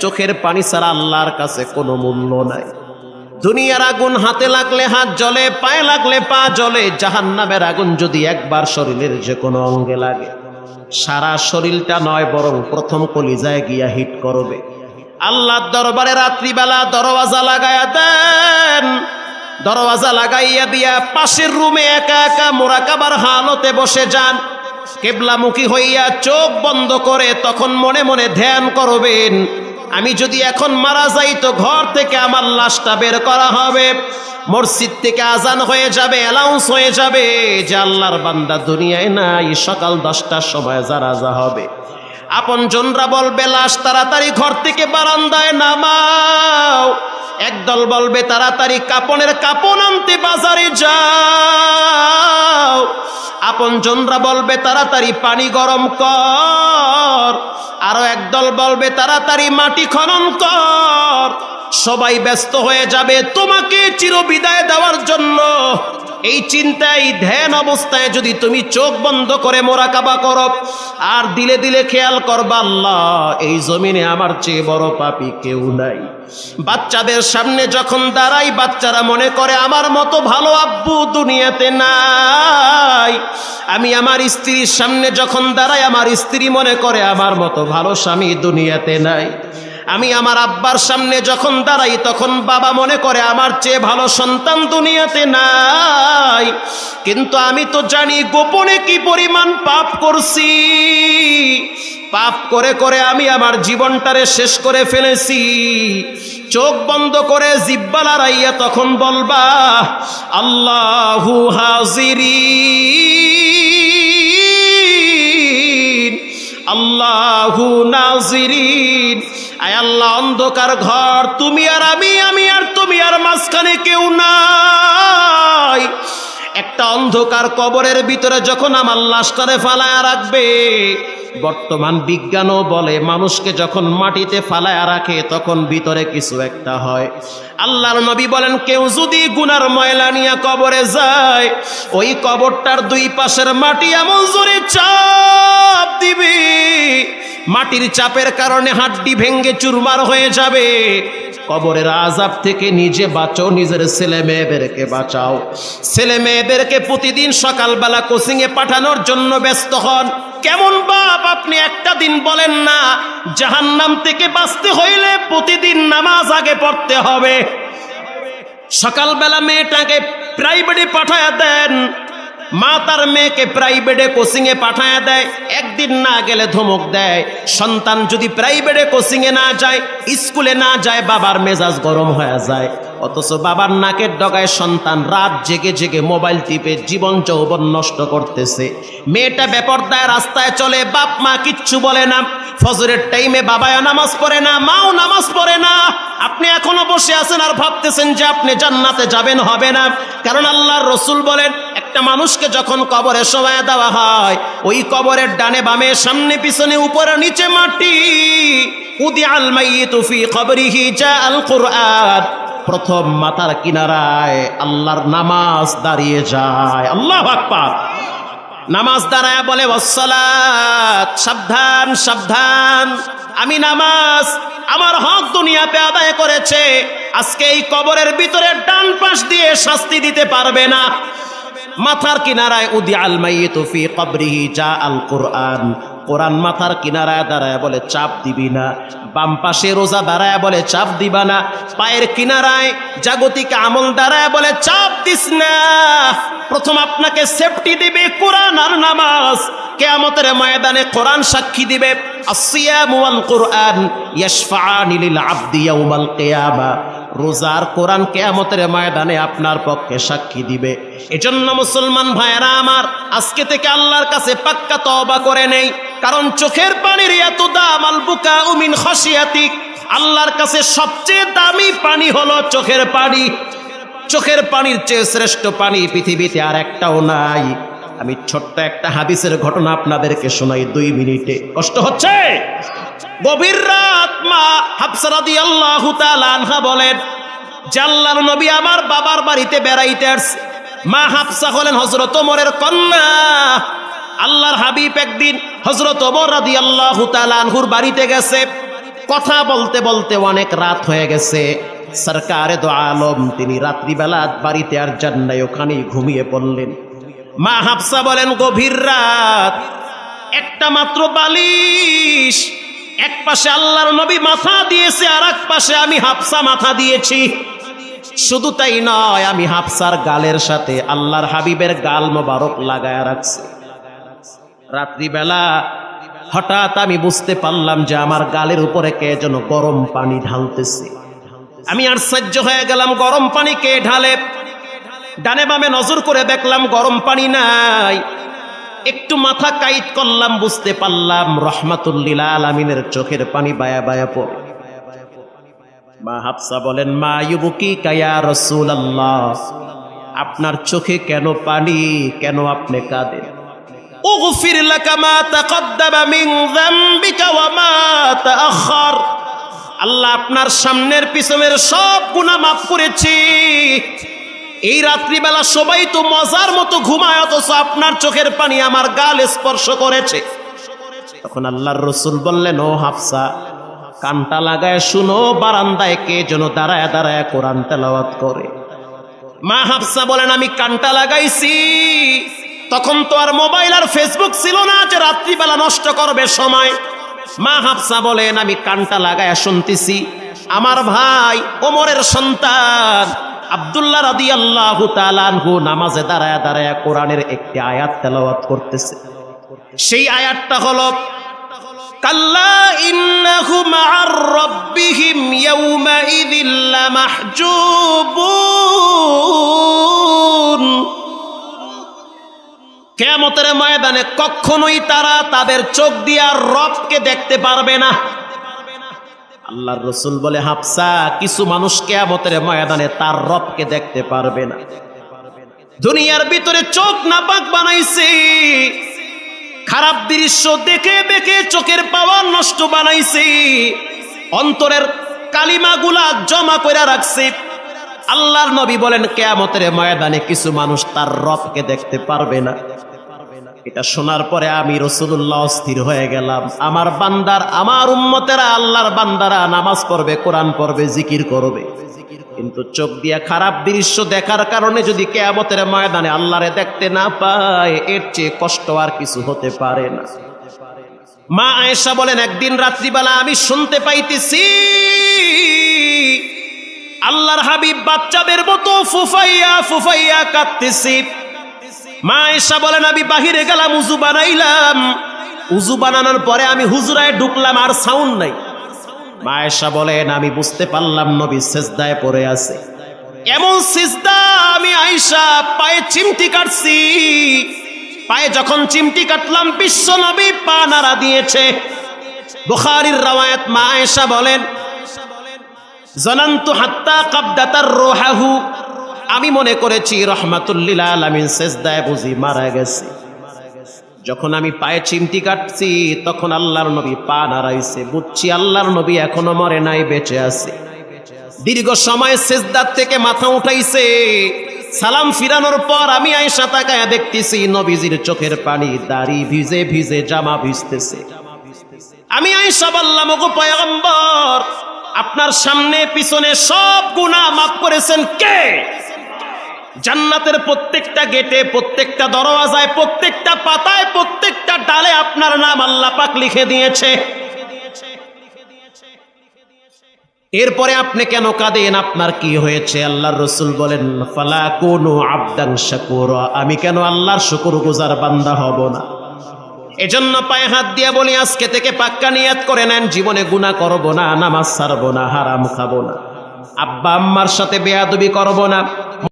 চোখের পানি ছাড়া আল্লাহর কাছে কোনো মূল্য নাই। দুনিয়ার আগুন হাতে লাগলে হাত জ্বলে, পায়ে লাগলে পা জ্বলে। জাহান্নামের আগুন যদি একবার শরীরের যে কোনো অঙ্গে লাগে, সারা শরীরটা নয় বরং প্রথম কলিজায় গিয়া হিট করবে। আল্লাহর দরবারে রাত্রিবেলা দরওয়াজা লাগায়া দেন, দরওয়াজা লাগাইয়া দিয়া পাশের রুমে একা একা মুরাকাবার হালতে বসে যান। কেবলামুখী হইয়া চোখ বন্ধ করে তখন মনে মনে ধ্যান করবেন, আমি যদি এখন মারা যাই তো ঘর থেকে আমার লাশটা বের করা হবে, মসজিদ থেকে আজান হয়ে যাবে, অ্যালাউন্স হয়ে যাবে যে আল্লাহর বান্দা দুনিয়ায় নাই। সকাল 10টার সময় জানাজা হবে। আপন জনরা বলবে লাশ তাড়াতাড়ি ঘর থেকে বারান্দায় নামাও। একদল বলবে তাড়াতাড়ি কাপনের কাপন আনতে বাজারে যাও। আপন জনরা বলবে তাড়াতাড়ি পানি গরম কর। আরো একদল বলবে তাড়াতাড়ি মাটি খনন কর। সবাই ব্যস্ত হয়ে যাবে তোমাকে চিরবিদায় দেওয়ার জন্য। এই চিন্তায় ধ্যান অবস্থায় যদি তুমি চোখ বন্ধ করে মোরাকাবা করো আর দিলে দিলে খেয়াল করবা, আল্লাহ এই জমিনে আমার চেয়ে বড় পাপী কেউ নাই। বাচ্চাদের সামনে যখন দাঁড়াই বাচ্চারা মনে করে আমার মতো ভালো আব্বু দুনিয়াতে নাই। আমি আমার স্ত্রীর সামনে যখন দাঁড়াই আমার স্ত্রী মনে করে আমার মতো ভালো স্বামী দুনিয়াতে নাই। আমি আমার আব্বার সামনে যখন দাঁড়াই তখন বাবা মনে করে আমার চেয়ে ভালো সন্তান দুনিয়াতে নাই। কিন্তু আমি তো জানি গোপনে কি পরিমাণ পাপ করছি। পাপ করে করে আমি আমার জীবনটারে শেষ করে ফেলেছি। চোখ বন্ধ করে জিহ্বা লড়াইয়া তখন বলবা আল্লাহু হাজিরিন আল্লাহু নাজিরিন। আয় আল্লাহ, অন্ধকার ঘর, তুমি আর আমি আর তুমি আর মাঝখানে কেউ নাই। একটা অন্ধকার কবরের ভিতরে যখন আমার লাশটারে ফালায়া রাখবে, বর্তমান বিজ্ঞানও বলে মানুষকে যখন মাটিতে ফালায়া রাখে তখন ভিতরে কিছু একটা হয়। আল্লাহর নবী বলেন কেউ যদি গুনার ময়লা নিয়ে কবরে যায়, ওই কবরটার দুই পাশের মাটি এমন জোরে চাপ দিবে, মাটির চাপের কারণে হাড্ডি ভেঙ্গে চুরমার হয়ে যাবে। কবরের আযাব থেকে নিজে বাঁচো, নিজের ছেলে মেয়েদেরকে বাঁচাও। ছেলে মেয়েদেরকে প্রতিদিন সকালবেলা কোচিংয়ে পাঠানোর জন্য ব্যস্ত হন। কেমন বাপ আপনি একটা দিন বলেন না জাহান্নাম থেকে বাঁচতে হইলে প্রতিদিন নামাজ আগে পড়তে হবে। সকালবেলা মেয়েটাকে প্রাইভেটে পাঠায়া দেন, মা তার মেয়েকে প্রাইভেটে কোচিংয়ে পাঠায়া দেয়, একদিন না গেলে ধমক দেয়। সন্তান যদি প্রাইভেটে কোচিংয়ে না যায়, স্কুলে না যায়, বাবার মেজাজ গরম হয়ে যায়। অথচ বাবার নাকের ডগায় সন্তান রাত জেগে জেগে মোবাইল টিপে জীবন যৌবন নষ্ট করতেছে। মেয়েটা বেপরদায় রাস্তায় চলে, বাপ মা কিচ্ছু বলে না। ফজরের টাইমে বাবাও নামাজ পড়ে না, মাও নামাজ পড়ে না। আপনি এখনো বসে আছেন আর ভাবতেছেন যে আপনি জান্নাতে যাবেন, হবে না। কারণ আল্লাহর রাসূল বলেন একটা মানুষকে যখন কবরে শোয়া দেওয়া হয়, ওই কবরের ডানে বামে সামনে পিছনে উপরে নিচে মাটি। উদিআল মাইয়িতু ফি কবরিহি জাআল কুরআন। প্রথম মাথার কিনারায় আল্লাহর নামাজ দাঁড়িয়ে যায়। আল্লাহু আকবার। নামাজ দাঁড়ায় বলে ওয়াসসালাত, সাবধান সাবধান, আমি নামাজ আমার হক দুনিয়াতে আদায় করেছে, আজকে এই কবরের ভিতরে ডান পাশ দিয়ে শাস্তি দিতে পারবে না। মাথার কিনারায় উদিআল মাইয়িতু ফি কবরিহি জাআল কুরআন। কোরআন মাথার কিনারায় দাঁড়ায় বলে চাপ দিবি না। বাম পাশে রোজা দাঁড়ায় বলে চাপ দিবা না। পায়ের কিনারায় জাগতিক আমল দাঁড়ায় বলে চাপ দিস না। প্রথম আপনাকে সেফটি দিবে কোরআন আর নামাজ। কিয়ামতের ময়দানে কোরআন সাক্ষী দিবে। আসসিয়ামু ওয়াল কুরআন ইয়াশফাআনি লিল আবদি ইয়াউমাল কিয়ামা। রোজার কোরআন কিয়ামতের ময়দানে আপনার পক্ষে সাক্ষী দিবে। এজন্য মুসলমান ভাইরা আমার, আজকে থেকে আল্লাহর কাছে পাক্কা তওবা করে নেই। কারণ চোখের পানির এত দাম, আল বুকাউ মিন খাশিয়াতিক। আল্লাহর কাছে সবচেয়ে দামি পানি হলো চোখের পানি। চোখের পানির চেয়ে শ্রেষ্ঠ পানি পৃথিবীতে আর একটাও নাই। আমি ছোট্ট একটা হাদিসের ঘটনা আপনাদেরকে শোনাই 2 মিনিটে। কষ্ট হচ্ছে? গভীর রাত মা হাফসা রাদিয়াল্লাহু তাআলা আনহা বলেন যে আল্লাহর নবী আমার বাবার বাড়িতে বেড়াইতে আসছে। মা হাফসা হলেন হযরত ওমরের কন্যা। আল্লাহর হাবিব একদিন হযরত ওমর রাদিয়াল্লাহু তাআলা আনহুর বাড়িতে গেছে। কথা বলতে বলতে অনেক রাত হয়ে গেছে। সরকারে দো আলম তিনি রাত্রিবেলা বাড়িতে আর যান নাই, ওখানেই ঘুমিয়ে পড়লেন। মা হাফসা বলেন গভীর রাত, একটা মাত্র বালিশ, এক পাশে আল্লাহর নবী মাথা দিয়েছে আর এক পাশে আমি হাফসা মাথা দিয়েছি। শুধু তাই নয়, আমি হাফসার গালের সাথে আল্লাহর হাবিবের গাল মোবারক লাগায়া রাখছি। রাত্রিবেলা হঠাৎ আমি বুঝতে পারলাম যে আমার গালের উপরে কে যেন গরম পানি ঢালতেছে। আমি আশ্চর্য হয়ে গেলাম, গরম পানি কে ঢালে? ডানে বামে নজর করে দেখলাম গরম পানি নাই। একটু মাথা কাইট করলাম, বুঝতে পারলাম রহমাতুল্লিল আলামিনের চোখের পানি বায়া বায়া পড়ে। মা হাফসা বলেন, মা ইউবকিকা ইয়া রাসূলুল্লাহ, আপনার চোখে কেন পানি, কেন আপনি কাঁদেন? উগফির লাকা মা তাকদ্দামা মিন যামবিকা ওয়া মা তাআখার, আল্লাহ আপনার সামনের পিছনের সব গুনাহ মাফ করেছি। এই রাত্রিবেলা সবাই তো মজার মতো ঘুমায়, অথচ আপনার চোখের পানি আমার গাল স্পর্শ করেছে। তখন আল্লাহর রাসূল বললেন, ও হাফসা, কানটা লাগায় শুনো, বারান্দায় কে যেন দাঁড়ায় দাঁড়ায় কোরআন তেলাওয়াত করে। মা হাফসা বলেন, আমি কানটা লাগাইছি, তখন তো আর মোবাইল আর ফেসবুক ছিল না যে রাত্রিবেলা নষ্ট করবে সময়। মা হাফসা বলেন, আমি কানটা লাগায় শুনতেছি আমার ভাই ওমরের সন্তান আব্দুল্লাহ রাদিয়াল্লাহু তাআলা আনহু নামাজে দাঁড়ায় দাঁড়ায় কোরআনের একটি আয়াত তেলাওয়াত করতেছে। সেই আয়াতটা হলো, কাল্লা ইন্নাহুম মা'আর রাব্বিহিম ইয়াওমাইযিল লামাহজুবুন, কিয়ামতের ময়দানে কখনোই তারা তাদের চোখ দিয়ে রবকে দেখতে পারবে না। আল্লাহর রাসূল বলে, হাফসা, কিছু মানুষ কিয়ামতের ময়দানে তার রবকে দেখতে পারবে না। দুনিয়ার ভিতরে চোখ নাপাক বানাইছে, খারাপ দৃশ্য দেখে দেখে চোখের পাওয়ার নষ্ট বানাইছে, অন্তরের কালিমাগুলা জমা করে রাখছে। আল্লাহর নবী বলেন, কিয়ামতের ময়দানে কিছু মানুষ তার রবকে দেখতে পারবে না। এটা শোনার পরে আমি রাসূলুল্লাহ স্থির হয়ে গেলাম, আমার বান্দার, আমার উম্মতেরা, আল্লাহর বান্দারা নামাজ পড়বে, কোরআন পড়বে, জিকির করবে, কিন্তু চোখ দিয়ে খারাপ দৃশ্য দেখার কারণে যদি কিয়ামতের ময়দানে আল্লাহরে দেখতে না পায়, এর চেয়ে কষ্ট আর কিছু হতে পারে না। মা আয়েশা বলেন, একদিন রাত্রিবেলা আমি শুনতে পাইতেছি আল্লাহর হাবিব বাচ্চাদের মতো ফুফাইয়া ফুফাইয়া কাঁদতেছি। মা আয়েশা বলেন, আমি বাহিরে গেলাম, উযু বানাইলাম, উযু বানানোর পরে আমি হুজরায় ঢুকলাম, আর সাউন্ড নাই। মা আয়েশা বলেন, আমি বুঝতে পারলাম নবী সিজদায় পড়ে আছে। এমন সিজদা, আমি আয়েশা পায়ে চিমটি কাটছি, পায়ে যখন চিমটি কাটলাম বিশ্ব নবী পা নাড়া দিয়েছে। বুখারীর রওয়ায়াত, মা আয়েশা বলেন, জানান্তু হাত্তা কাবদাতার রূহাহু, আমি মনে করেছি রহমাতুল্লিল আলামিন সিজদায় বুঝি মারা গেছে। যখন আমি পায়ে চিমটি কাটছি তখন আল্লাহর নবী পা নাড়াইছে, বুঝছি আল্লাহর নবী এখনো মরে নাই, বেঁচে আছে। দীর্ঘ সময় সিজদার থেকে মাথা উঠাইছে। সালাম ফিরানোর পর আমি আয়েশা তাকায়া দেখতেছি নবীজির চোখের পানি, দাড়ি ভিজে ভিজে, জামা ভিজতেছে। আমি আয়েশা বললাম, ওগো পয়গম্বর, আপনার সামনে পিছনে সব গুনাহ মাফ করেছেন কে? জান্নাতের প্রত্যেকটা গেটে, প্রত্যেকটা দরওয়াজায়, প্রত্যেকটা পাতায়, প্রত্যেকটা ডালে আপনার নাম আল্লাহ পাক লিখে দিয়েছে। এরপরে আপনি কেন কাঁদেন? আপনার কি হয়েছে? আল্লাহর রাসূল বলেন, ফালা কুনু আবদান শাকুরা, আমি কেন আল্লাহর শুকরগুজার বান্দা হব না? এজন্য পায়ে হাত দিয়ে বলি, আজকে থেকে পাক্কা নিয়ত করে নেন, জীবনে গুনাহ করব না, নামাজ ছাড়ব না, হারাম খাবো না, আব্বা আম্মার সাথে বেয়াদবি করব না,